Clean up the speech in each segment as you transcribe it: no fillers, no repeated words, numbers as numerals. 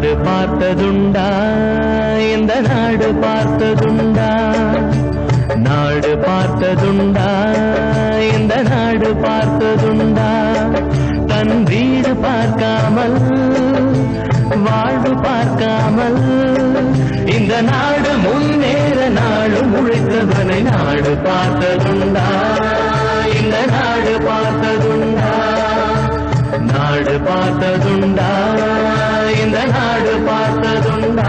நாடு பார்த்ததுண்டா இந்த நாடு பார்த்ததுண்டா நாடு பார்த்ததுண்டா இந்த நாடு பார்த்ததுண்டா தன் வீடு பார்க்காமல் வாழ்வு பார்க்காமல் இந்த நாடு முன்னேற நாடு உழைத்தவனை நாடு பார்த்ததுண்டா இந்த நாடு பார்த்ததுண்டா நாடு பார்த்ததுண்டா இந்த நாடு பார்த்ததுண்டா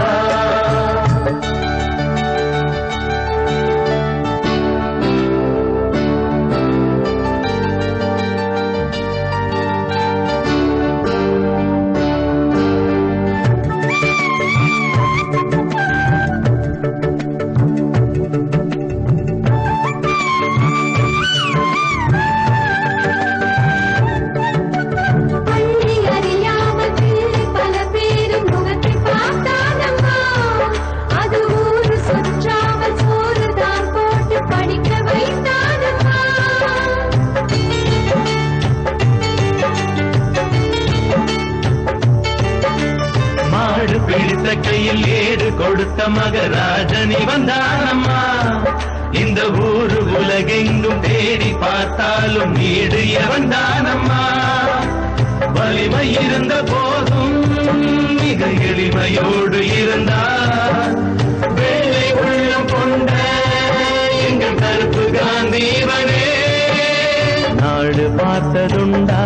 பிடித்த கையில் ஏடு கொடுத்த மகராஜனி வந்தானம்மா இந்த ஊரு உலகெங்கும் தேடி பார்த்தாலும் நீடு வந்தானம்மா வலிமை இருந்த போதும் மிக எளிமையோடு இருந்தார் வேலை உள்ளம் கொண்ட எங்கள் கருப்பு காந்திவனே நாடு பார்த்ததுண்டா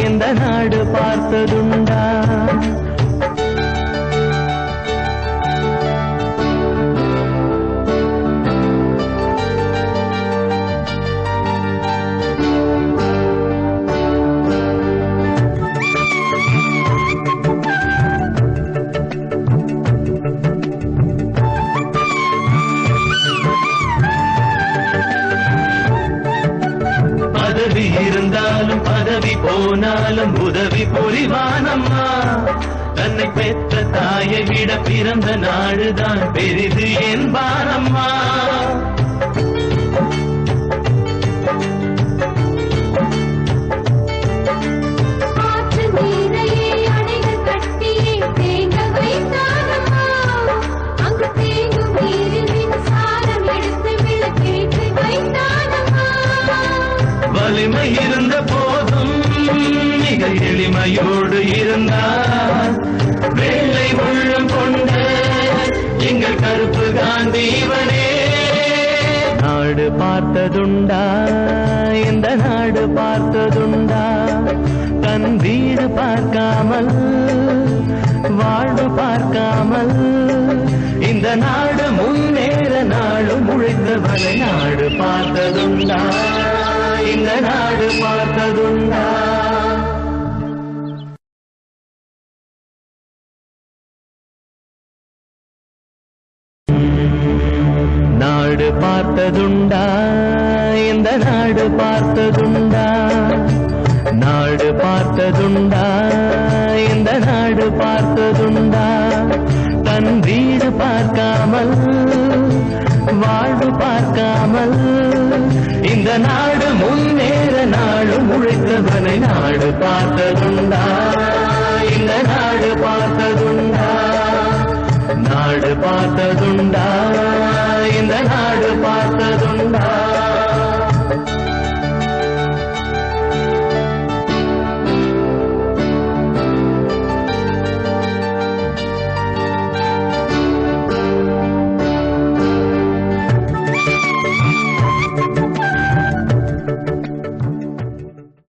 இந்த நாடு பார்த்ததுண்டா பதவி இருந்தாலும் பதவி போனாலும் உதவி புரிவானம்மா தன்னை பெற்ற தாயை விட பிறந்த நாடுதான் பெரிது என்பானம்மா வலிமை இருந்த போதும் மிக எளிமையோடு இருந்தார் வேலை உள்ளம் கொண்ட எங்கள் கருப்பு காந்திவனே நாடு பார்த்ததுண்டா இந்த நாடு பார்த்ததுண்டா தன் வீடு பார்க்காமல் வாழ்வு பார்க்காமல் இந்த நாடு முன்னேற நாளும் உழைத்தவனை நாடு பார்த்ததுண்டா இந்த நாடு பார்த்ததுண்டா நாடு பார்த்ததுண்டா இந்த நாடு பார்த்ததுண்டா நாடு பார்த்ததுண்டா இந்த நாடு பார்த்ததுண்டா தன் வீடு பார்க்காமல் வாழ்வு பார்க்காமல் இந்த நாடு முன்னேற நாளும் உழைத்தவனை நாடு பார்த்ததுண்டா இந்த நாடு பார்த்ததுண்டா நாடு பார்த்ததுண்டா